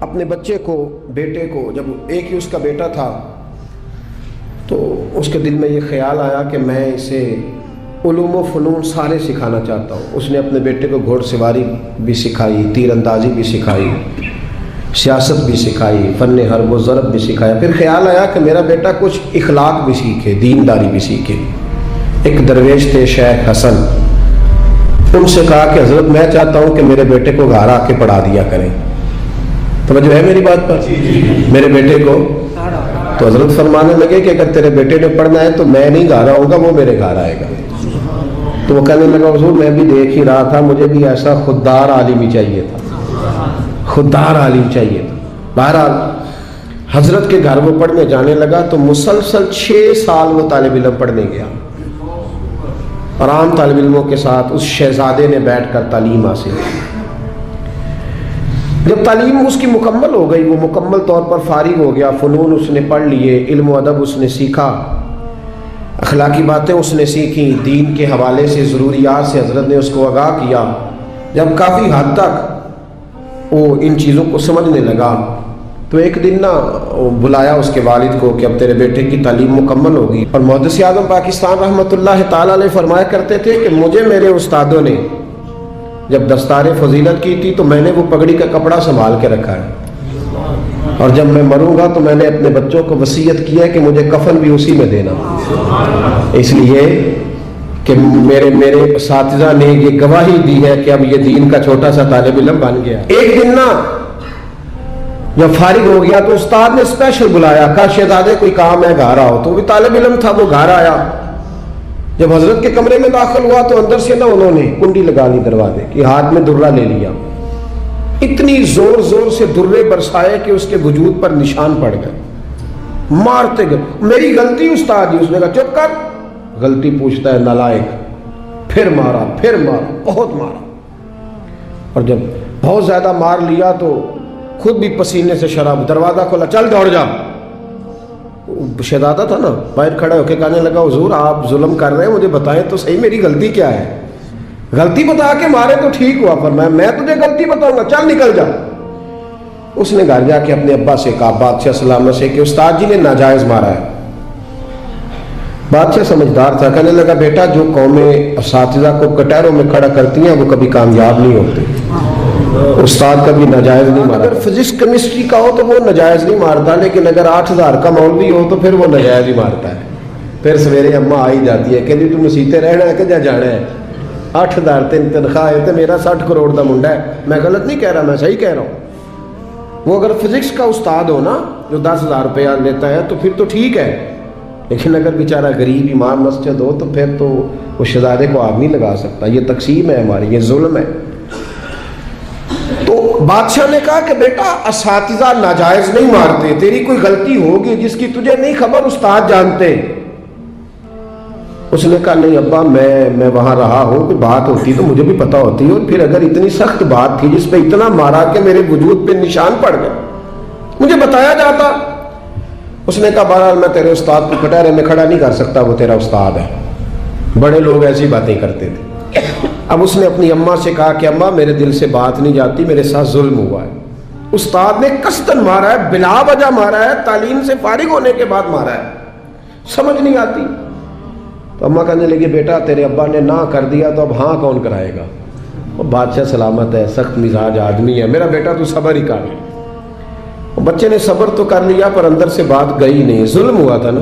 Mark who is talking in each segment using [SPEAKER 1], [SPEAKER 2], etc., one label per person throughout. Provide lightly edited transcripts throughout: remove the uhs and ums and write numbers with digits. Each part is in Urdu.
[SPEAKER 1] اپنے بچے کو، بیٹے کو، جب ایک ہی اس کا بیٹا تھا تو اس کے دل میں یہ خیال آیا کہ میں اسے علوم و فنون سارے سکھانا چاہتا ہوں۔ اس نے اپنے بیٹے کو گھوڑ سواری بھی سکھائی، تیر اندازی بھی سکھائی، سیاست بھی سکھائی، فن حرب و ضرب بھی سکھایا۔ پھر خیال آیا کہ میرا بیٹا کچھ اخلاق بھی سیکھے، دینداری بھی سیکھے۔ ایک درویش تھے شیخ حسن، ان سے کہا کہ حضرت میں چاہتا ہوں کہ میرے بیٹے کو گھر آ کے پڑھا دیا کریں۔ توجہ ہے میری بات پر؟ میرے بیٹے کو تو حضرت فرمانے لگے کہ اگر تیرے بیٹے نے پڑھنا ہے تو میں نہیں گھر آؤں گا، وہ میرے گھر آئے گا۔ تو وہ کہنے لگا حضور میں بھی دیکھ ہی رہا تھا، مجھے بھی ایسا خوددار عالم ہی چاہیے تھا، خوددار عالم چاہیے تھا۔ بہرحال حضرت کے گھر وہ پڑھنے جانے لگا تو مسلسل 6 سال وہ طالب علم پڑھنے گیا، اور عام طالب علموں کے ساتھ اس شہزادے نے بیٹھ کر تعلیم حاصل کی۔ جب تعلیم اس کی مکمل ہو گئی، وہ مکمل طور پر فارغ ہو گیا، فنون اس نے پڑھ لیے، علم و ادب اس نے سیکھا، اخلاقی باتیں اس نے سیکھی، دین کے حوالے سے ضروریات سے حضرت نے اس کو آگاہ کیا۔ جب کافی حد تک وہ ان چیزوں کو سمجھنے لگا تو ایک دن بلایا اس کے والد کو کہ اب تیرے بیٹے کی تعلیم مکمل ہوگی۔ اور محدث اعظم پاکستان رحمۃ اللہ تعالیٰ علیہ فرمایا کرتے تھے کہ مجھے میرے استادوں نے جب دستار فضیلت کی تھی تو میں نے وہ پگڑی کا کپڑا سنبھال کے رکھا ہے، اور جب میں مروں گا تو میں نے اپنے بچوں کو وصیت کی ہے کہ مجھے کفن بھی اسی میں دینا، اس لیے کہ میرے اساتذہ نے یہ گواہی دی ہے کہ اب یہ دین کا چھوٹا سا طالب علم بن گیا۔ ایک دن جب فارغ ہو گیا تو استاد نے اسپیشل بلایا، کہا شہزادے کوئی کام ہے گھر آؤ۔ تو وہ بھی طالب علم تھا، وہ گھر آیا۔ جب حضرت کے کمرے میں داخل ہوا تو اندر سے انہوں نے کنڈی لگا لی دروازے کی، ہاتھ میں درہ لے لیا، اتنی زور زور سے درے برسائے کہ اس کے وجود پر نشان پڑ گئے، مارتے گئے۔ میری غلطی استاد جی، اس نے کہا چپ کر، غلطی پوچھتا ہے نالائق۔ پھر مارا، پھر مارا، بہت مارا، اور جب بہت زیادہ مار لیا تو خود بھی پسینے سے شراب، دروازہ کھولا، چل دوڑ جا۔ شہزادہ تھا نا، باہر کھڑا ہو کے کہنے لگا حضور آپ ظلم کر رہے ہیں، مجھے بتائیں تو صحیح میری غلطی کیا ہے؟ غلطی بتا کے مارے تو ٹھیک ہوا، پر میں تجھے غلطی بتاؤں گا، چل نکل جا۔ اس نے گھر جا کے اپنے ابا سے کہا، بادشاہ سلامت سے، کہ استاد جی نے ناجائز مارا ہے۔ بادشاہ سمجھدار تھا، کہنے لگا بیٹا جو قومیں اساتذہ کو کٹہروں میں کھڑا کرتی ہیں وہ کبھی کامیاب نہیں ہوتی، استاد کبھی ناجائز نہیں مارا۔ اگر فزکس کیمسٹری کا ہو تو وہ ناجائز نہیں مارتا، لیکن اگر 8,000 کا مولوی ہو تو پھر وہ ناجائز ہی مارتا ہے۔ پھر سویرے اماں آئی جاتی ہے کہ جی تم مسیتے رہنا ہے کہ جا جانا ہے، 8,000 تنخواہ ہے تو میرا 60 کروڑ کا منڈا ہے۔ میں غلط نہیں کہہ رہا، میں صحیح کہہ رہا ہوں۔ وہ اگر فزکس کا استاد ہو نا جو 10,000 روپیہ لیتا ہے تو پھر تو ٹھیک ہے، لیکن اگر بیچارہ غریب امام مسجد ہو تو پھر تو وہ شہزادے کو آگ نہیں لگا سکتا۔ یہ تقسیم ہے ہماری، یہ ظلم ہے۔ تو بادشاہ نے کہا کہ بیٹا اساتذہ ناجائز نہیں مارتے، تیری کوئی غلطی ہوگی جس کی تجھے نہیں خبر، استاد جانتے۔ اس نے کہا نہیں ابا، میں وہاں رہا ہوں، کوئی بات ہوتی تو مجھے بھی پتا ہوتی، اور پھر اگر اتنی سخت بات تھی جس پہ اتنا مارا کہ میرے وجود پہ نشان پڑ گئے، مجھے بتایا جاتا۔ اس نے کہا بہرحال میں تیرے استاد کو کٹہرے میں کھڑا نہیں کر سکتا، وہ تیرا استاد ہے، بڑے لوگ ایسی باتیں کرتے تھے۔ اب اس نے اپنی اماں سے کہا کہ اماں میرے دل سے بات نہیں جاتی، میرے ساتھ ظلم ہوا ہے، استاد نے قصدن مارا ہے، بلا وجہ مارا ہے، تعلیم سے فارغ ہونے کے بعد مارا ہے، سمجھ نہیں آتی۔ تو اماں کہنے لگی بیٹا تیرے ابا نے نہ کر دیا تو اب ہاں کون کرائے گا؟ وہ بادشاہ سلامت ہے، سخت مزاج آدمی ہے، میرا بیٹا تو صبر ہی کر لے۔ بچے نے صبر تو کر لیا پر اندر سے بات گئی نہیں، ظلم ہوا تھا نا۔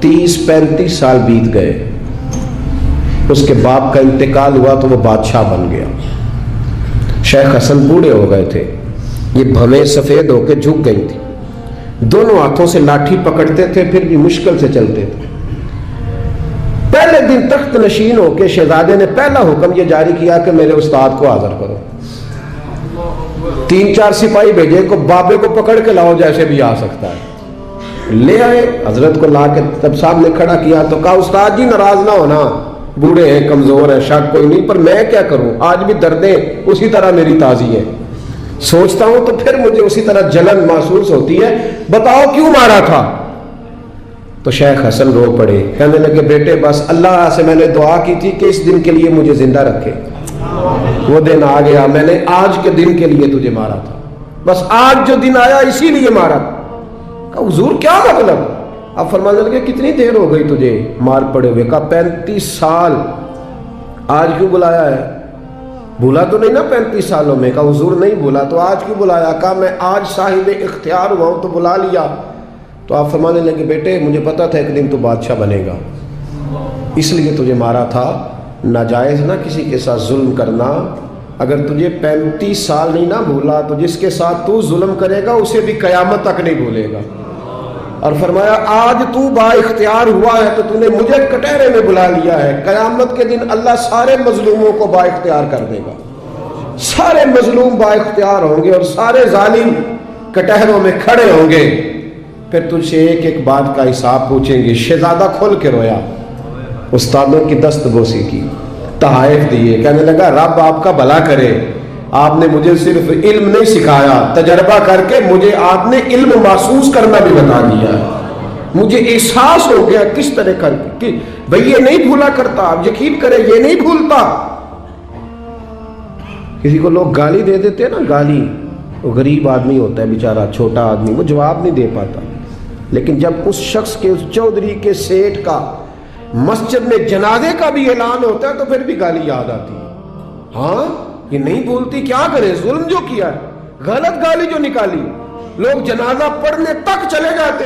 [SPEAKER 1] 30-35 سال بیت گئے، اس کے باپ کا انتقال ہوا تو وہ بادشاہ بن گیا۔ شیخ حسن بوڑھے ہو گئے تھے، یہ بھویں سفید ہو کے جھک گئی تھی، دونوں ہاتھوں سے لاٹھی پکڑتے تھے پھر بھی مشکل سے چلتے تھے۔ پہلے دن تخت نشین ہو کے شہزادے نے پہلا حکم یہ جاری کیا کہ میرے استاد کو حاضر کرو۔ 3-4 سپاہی بھیجے کو بابے کو پکڑ کے لاؤ جیسے بھی آ سکتا ہے، لے آئے۔ حضرت کو لا کے تب سامنے کھڑا کیا تو کہا استاد جی ناراض نہ ہونا، بوڑھے ہیں، کمزور ہیں، شک کوئی نہیں، پر میں کیا کروں، آج بھی دردیں اسی طرح میری تازی ہیں، سوچتا ہوں تو پھر مجھے اسی طرح جلن محسوس ہوتی ہے، بتاؤ کیوں مارا تھا؟ تو شیخ حسن رو پڑے، کہنے لگے بیٹے بس اللہ سے میں نے دعا کی تھی کہ اس دن کے لیے مجھے زندہ رکھے، وہ دن آ گیا، میں نے آج کے دن کے لیے تجھے مارا تھا۔ بس آج جو دن آیا اسی لیے مارا. کہا حضور کیا مطلب؟ اب فرمانے لگے کتنی دیر ہو گئی تجھے مار پڑے ہوئے؟ کہا 35 سال. آج کیوں بلایا ہے؟ بھولا تو نہیں نا 35 سالوں میں؟ کہا حضور نہیں بھولا. تو آج کیوں بلایا؟ کہا میں آج صاحب اختیار ہوا ہوں تو بلا لیا. تو آپ فرمانے لگے بیٹے مجھے پتا تھا ایک دن تو بادشاہ بنے گا، اس لیے تجھے مارا تھا. ناجائز نہ کسی کے ساتھ ظلم کرنا. اگر تجھے 35 سال نہیں نہ بھولا تو جس کے ساتھ تو ظلم کرے گا اسے بھی قیامت تک نہیں بھولے گا. اور فرمایا آج تو با اختیار ہوا ہے تو تو نے مجھے کٹہرے میں بلا لیا ہے. قیامت کے دن اللہ سارے مظلوموں کو با اختیار کر دے گا. سارے مظلوم با اختیار ہوں گے اور سارے ظالم کٹہروں میں کھڑے ہوں گے. پھر تجھ سے ایک ایک بات کا حساب پوچھیں گے. شہزادہ کھل کے رویا، استادوں کی دست بوسی کی، تحائف دیے، کہنے لگا رب آپ کا بھلا کرے، آپ نے مجھے صرف علم نہیں سکھایا، تجربہ کر کے مجھے آپ نے علم محسوس کرنا بھی بتا دیا ہے. مجھے احساس ہو گیا کس طرح کر کہ بھئی یہ نہیں بھولا کرتا. آپ یقین کریں یہ نہیں بھولتا. کسی کو لوگ گالی دے دیتے ہیں نا، گالی، وہ غریب آدمی ہوتا ہے بیچارہ، چھوٹا آدمی، وہ جواب نہیں دے پاتا. لیکن جب اس شخص کے، اس چودھری کے، سیٹھ کا مسجد میں جنازے کا بھی اعلان ہوتا ہے تو پھر بھی گالی یاد آتی ہے. ہاں یہ نہیں بھولتی، کیا کرے، ظلم جو کیا ہے، غلط گالی جو نکالی، لوگ جنازہ پڑھنے تک چلے جاتے